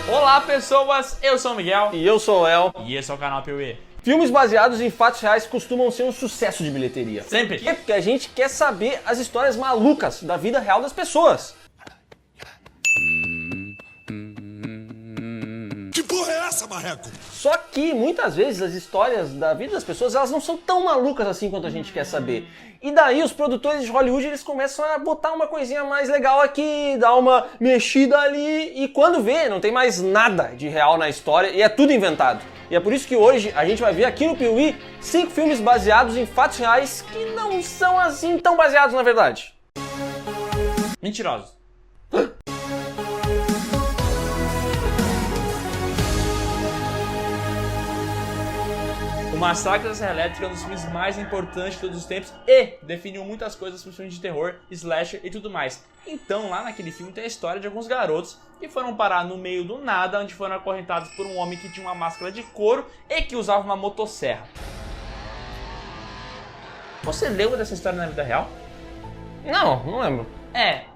Olá pessoas, eu sou o Miguel E eu sou o El. e esse é o canal Piuí. Filmes baseados em fatos reais costumam ser um sucesso de bilheteria. Sempre. Por quê? Porque a gente quer saber as histórias malucas da vida real das pessoas. Que porra é essa, marreco? Só que muitas vezes as histórias da vida das pessoas elas não são tão malucas assim quanto a gente quer saber. E daí os produtores de Hollywood eles começam a botar uma coisinha mais legal aqui, dar uma mexida ali e quando vê não tem mais nada de real na história e é tudo inventado. E é por isso que hoje a gente vai ver aqui no Piuí 5 filmes baseados em fatos reais que não são assim tão baseados na verdade. Mentirosos. O Massacre da Serra Elétrica é um dos filmes mais importantes de todos os tempos e definiu muitas coisas para os filmes de terror, slasher e tudo mais. Então, lá naquele filme tem a história de alguns garotos que foram parar no meio do nada, onde foram acorrentados por um homem que tinha uma máscara de couro e que usava uma motosserra. Você lembra dessa história na vida real? Não lembro.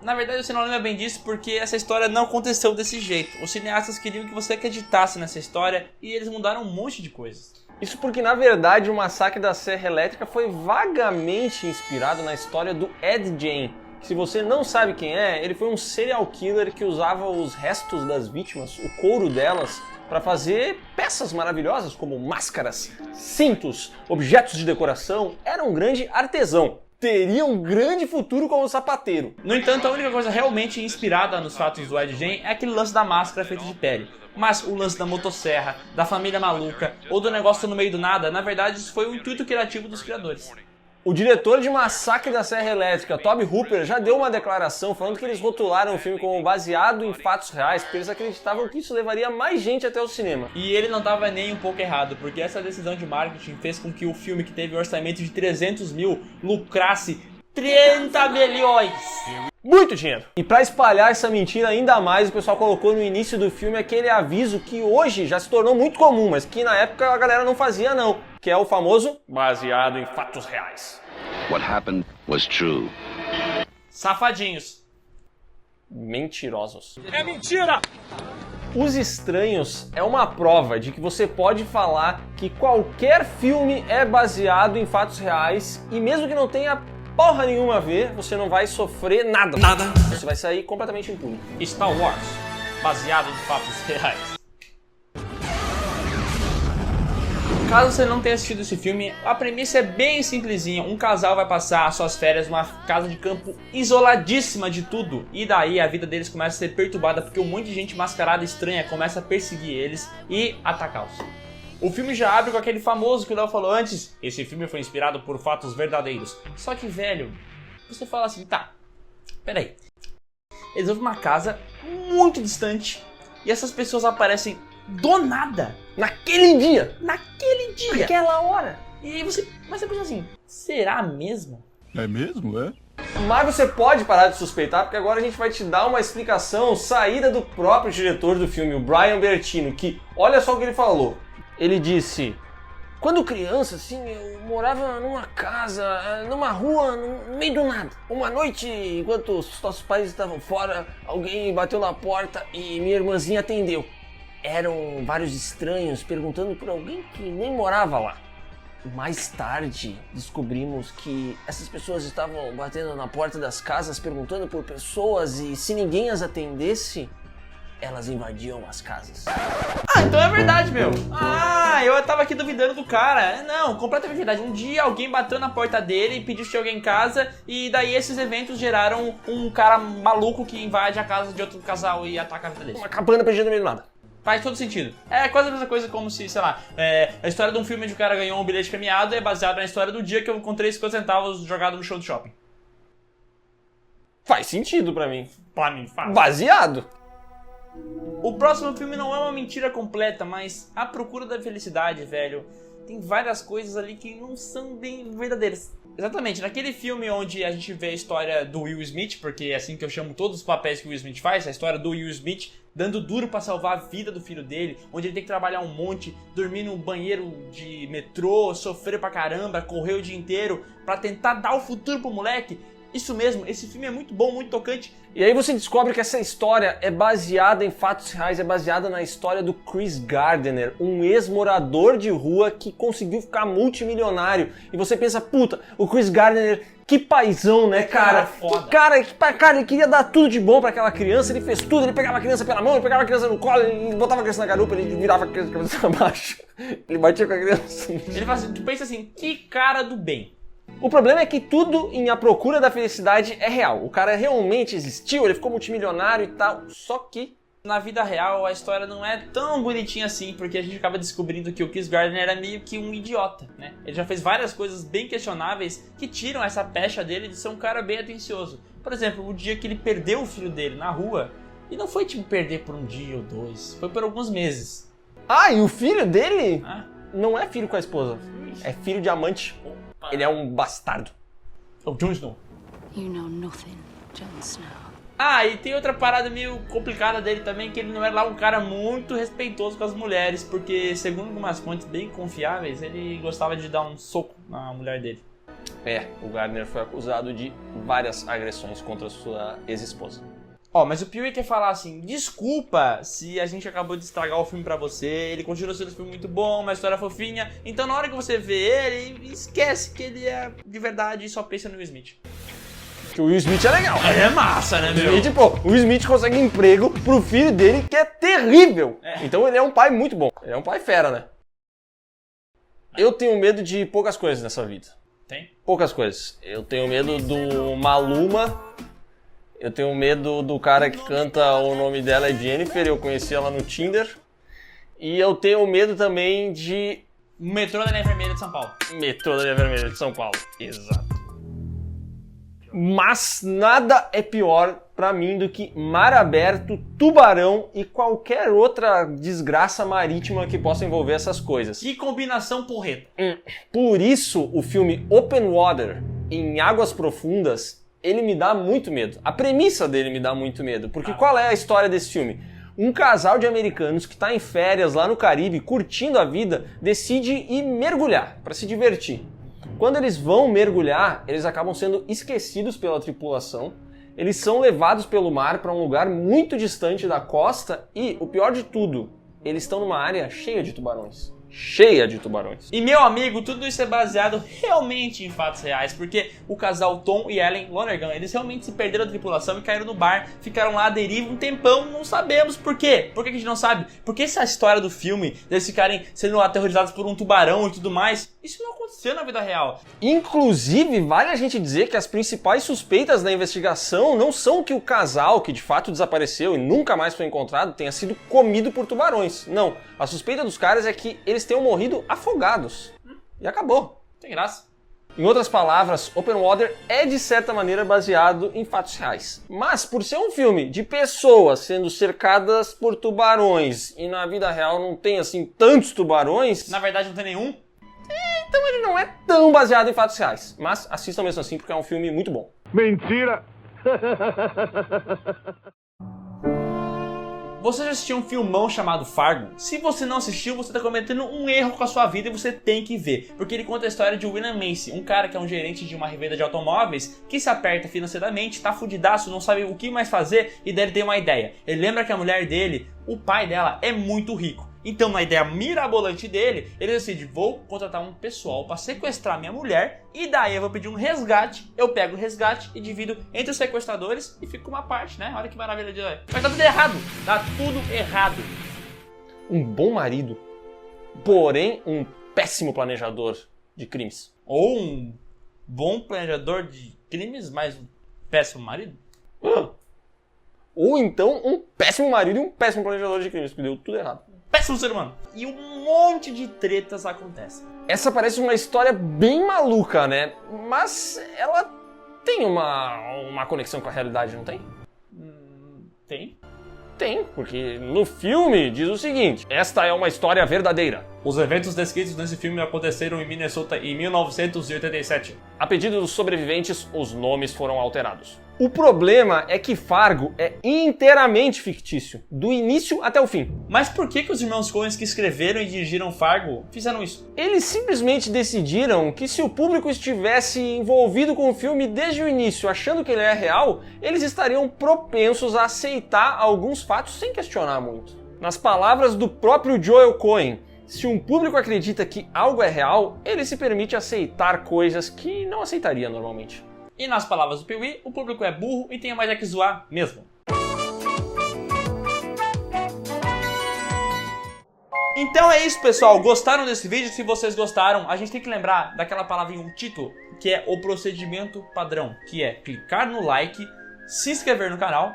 Na verdade você não lembra bem disso porque essa história não aconteceu desse jeito. Os cineastas queriam que você acreditasse nessa história e eles mudaram um monte de coisas. Isso porque, na verdade, o Massacre da Serra Elétrica foi vagamente inspirado na história do Ed Gein. Se você não sabe quem é, ele foi um serial killer que usava os restos das vítimas, o couro delas, para fazer peças maravilhosas como máscaras, cintos, objetos de decoração. Era um grande artesão. Teria um grande futuro como sapateiro. No entanto, a única coisa realmente inspirada nos fatos do Ed Gein é aquele lance da máscara feita de pele. Mas o lance da motosserra, da família maluca ou do negócio no meio do nada, na verdade isso foi o intuito criativo dos criadores. O diretor de Massacre da Serra Elétrica, Tobe Hooper, já deu uma declaração falando que eles rotularam o filme como baseado em fatos reais porque eles acreditavam que isso levaria mais gente até o cinema. E ele não estava nem um pouco errado, porque essa decisão de marketing fez com que o filme, que teve um orçamento de 300 mil, lucrasse 30 milhões. Muito dinheiro! E pra espalhar essa mentira ainda mais, o pessoal colocou no início do filme aquele aviso que hoje já se tornou muito comum, mas que na época a galera não fazia não, que é o famoso baseado em fatos reais. What happened was true. Safadinhos. Mentirosos. É mentira! Os Estranhos é uma prova de que você pode falar que qualquer filme é baseado em fatos reais e mesmo que não tenha porra nenhuma a ver, você não vai sofrer nada. Você vai sair completamente impune. Star Wars, baseado em fatos reais. Caso você não tenha assistido esse filme, a premissa é bem simplesinha. Um casal vai passar suas férias numa casa de campo isoladíssima de tudo. E daí a vida deles começa a ser perturbada porque um monte de gente mascarada estranha começa a perseguir eles e atacá-los. O filme já abre com aquele famoso que o Léo falou antes. Esse filme foi inspirado por fatos verdadeiros. Só que, velho, você fala assim, tá, peraí. Eles vão pra uma casa muito distante e essas pessoas aparecem do nada. Naquele dia! Naquela hora. E você pensa assim, será mesmo? É mesmo, é? Mas você pode parar de suspeitar, porque agora a gente vai te dar uma explicação saída do próprio diretor do filme, o Brian Bertino, que olha só o que ele falou. Ele disse: quando criança, assim, eu morava numa casa, numa rua, no meio do nada. Uma noite, enquanto os nossos pais estavam fora, alguém bateu na porta e minha irmãzinha atendeu. Eram vários estranhos perguntando por alguém que nem morava lá. Mais tarde, descobrimos que essas pessoas estavam batendo na porta das casas perguntando por pessoas e se ninguém as atendesse, elas invadiam as casas. Ah, então é verdade, meu. Ah, eu tava aqui duvidando do cara. Não, completamente verdade. Um dia alguém bateu na porta dele e pediu se tinha alguém em casa e daí esses eventos geraram um cara maluco que invade a casa de outro casal e ataca a vida deles. Uma cabana perdida no meio do nada. Faz todo sentido. É quase a mesma coisa como se, sei lá, a história de um filme onde o cara ganhou um bilhete premiado é baseada na história do dia que eu encontrei 50 centavos jogado no show do shopping. Faz sentido pra mim. Pra mim, faz. Baseado. O próximo filme não é uma mentira completa, mas A Procura da Felicidade, velho. Tem várias coisas ali que não são bem verdadeiras. Exatamente, naquele filme onde a gente vê a história do Will Smith, porque é assim que eu chamo todos os papéis que o Will Smith faz, a história do Will Smith dando duro pra salvar a vida do filho dele, onde ele tem que trabalhar um monte, dormir no banheiro de metrô, sofrer pra caramba, correr o dia inteiro pra tentar dar o futuro pro moleque. Isso mesmo, esse filme é muito bom, muito tocante. E aí você descobre que essa história é baseada em fatos reais, é baseada na história do Chris Gardner, um ex-morador de rua que conseguiu ficar multimilionário. E você pensa, puta, o Chris Gardner, que paizão, né, cara? foda. Cara, ele queria dar tudo de bom pra aquela criança, ele fez tudo, ele pegava a criança pela mão, ele pegava a criança no colo, ele botava a criança na garupa, ele virava a criança de cabeça pra baixo, ele batia com a criança. Ele fala assim, tu pensa assim, que cara do bem. O problema é que tudo em A Procura da Felicidade é real. O cara realmente existiu, ele ficou multimilionário e tal, só que Na vida real, a história não é tão bonitinha assim, porque a gente acaba descobrindo que o Chris Gardner era meio que um idiota, né? Ele já fez várias coisas bem questionáveis que tiram essa pecha dele de ser um cara bem atencioso. Por exemplo, o dia que ele perdeu o filho dele na rua, e não foi tipo perder por um dia ou dois, foi por alguns meses. Ah, e o filho dele Ah, não é filho com a esposa, é filho de amante. Ele é um bastardo. o Jon Snow. You know nothing, Jon Snow. Ah, e tem outra parada meio complicada dele também, que ele não era lá um cara muito respeitoso com as mulheres, porque segundo algumas fontes bem confiáveis, ele gostava de dar um soco na mulher dele. É, o Gardner foi acusado de várias agressões contra sua ex-esposa. Ó, mas o Peter quer falar assim, desculpa se a gente acabou de estragar o filme pra você, ele continua sendo um filme muito bom, uma história fofinha, então na hora que você vê ele, esquece que ele é de verdade e só pensa no Will Smith. Que o Will Smith é legal. É massa, né, meu? O Will Smith consegue emprego pro filho dele, que é terrível. É. Então ele é um pai muito bom. Ele é um pai fera, né? Eu tenho medo de poucas coisas nessa vida. Tem? Poucas coisas. Eu tenho medo do Maluma. Eu tenho medo do cara que canta o nome dela é Jennifer. Eu conheci ela no Tinder. E eu tenho medo também de O metrô da Linha Vermelha de São Paulo. Metrô da Linha Vermelha de São Paulo. Exato. Mas nada é pior pra mim do que mar aberto, tubarão e qualquer outra desgraça marítima que possa envolver essas coisas. Que combinação porreta. Por isso, o filme Open Water, em águas profundas, ele me dá muito medo. A premissa dele me dá muito medo. Porque qual é a história desse filme? Um casal de americanos que está em férias lá no Caribe, curtindo a vida, decide ir mergulhar para se divertir. Quando eles vão mergulhar, eles acabam sendo esquecidos pela tripulação. Eles são levados pelo mar para um lugar muito distante da costa e, o pior de tudo, eles estão numa área cheia de tubarões. Cheia de tubarões. E meu amigo, tudo isso é baseado realmente em fatos reais, porque o casal Tom e Ellen Lonergan, eles realmente se perderam da tripulação e caíram no bar, ficaram lá à deriva um tempão, não sabemos por quê. Por que a gente não sabe? Porque essa história do filme, deles ficarem sendo aterrorizados por um tubarão e tudo mais, isso não aconteceu na vida real. Inclusive, vale a gente dizer que as principais suspeitas da investigação não são que o casal, que de fato desapareceu e nunca mais foi encontrado, tenha sido comido por tubarões. Não, a suspeita dos caras é que eles tenham morrido afogados. E acabou. Tem graça. Em outras palavras, Open Water é de certa maneira baseado em fatos reais. Mas por ser um filme de pessoas sendo cercadas por tubarões e na vida real não tem assim tantos tubarões, Na verdade não tem nenhum. então ele não é tão baseado em fatos reais. Mas assistam mesmo assim porque é um filme muito bom. Mentira! Você já assistiu um filmão chamado Fargo? Se você não assistiu, você está cometendo um erro com a sua vida e você tem que ver. Porque ele conta a história de William Macy, um cara que é um gerente de uma revenda de automóveis que se aperta financeiramente, tá fudidaço, não sabe o que mais fazer e daí ele tem uma ideia. Ele lembra que a mulher dele, o pai dela, é muito rico. Então, na ideia mirabolante dele, ele decide, vou contratar um pessoal para sequestrar minha mulher e daí eu vou pedir um resgate, eu pego o resgate e divido entre os sequestradores e fico com uma parte, né? Olha que maravilha de olhar. Mas tá tudo errado, tá tudo errado. Um bom marido, porém um péssimo planejador de crimes. Ou um bom planejador de crimes, mas um péssimo marido. Ou então um péssimo marido e um péssimo planejador de crimes, porque deu tudo errado. Péssimo ser humano. E um monte de tretas acontecem. Essa parece uma história bem maluca, né? Mas ela tem uma conexão com a realidade, não tem? Tem? Tem, porque no filme diz o seguinte: esta é uma história verdadeira. Os eventos descritos nesse filme aconteceram em Minnesota em 1987. A pedido dos sobreviventes, os nomes foram alterados. O problema é que Fargo é inteiramente fictício, do início até o fim. Mas por que os irmãos Coen que escreveram e dirigiram Fargo fizeram isso? Eles simplesmente decidiram que se o público estivesse envolvido com o filme desde o início, achando que ele é real, eles estariam propensos a aceitar alguns fatos sem questionar muito. Nas palavras do próprio Joel Coen, se um público acredita que algo é real, ele se permite aceitar coisas que não aceitaria normalmente. E nas palavras do Pee-wee, o público é burro e tem mais é que zoar mesmo. Então é isso, pessoal. Gostaram desse vídeo? Se vocês gostaram, a gente tem que lembrar daquela palavrinha, um título, que é o procedimento padrão, que é clicar no like, se inscrever no canal,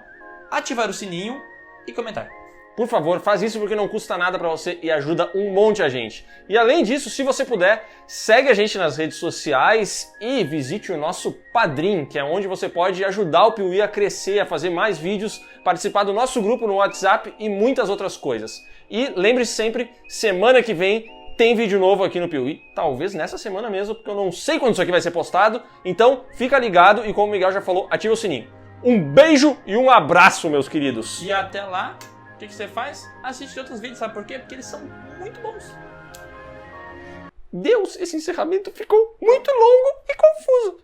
ativar o sininho e comentar. Por favor, faz isso porque não custa nada pra você e ajuda um monte a gente. E além disso, se você puder, segue a gente nas redes sociais e visite o nosso Padrim, que é onde você pode ajudar o Pee-wee a crescer, a fazer mais vídeos, participar do nosso grupo no WhatsApp e muitas outras coisas. E lembre-se sempre, semana que vem tem vídeo novo aqui no Pee-wee, talvez nessa semana mesmo, porque eu não sei quando isso aqui vai ser postado. Então, fica ligado e como o Miguel já falou, ativa o sininho. Um beijo e um abraço, meus queridos. E até lá... O que você faz? Assiste outros vídeos, sabe por quê? Porque eles são muito bons. Deus, esse encerramento ficou muito longo e confuso.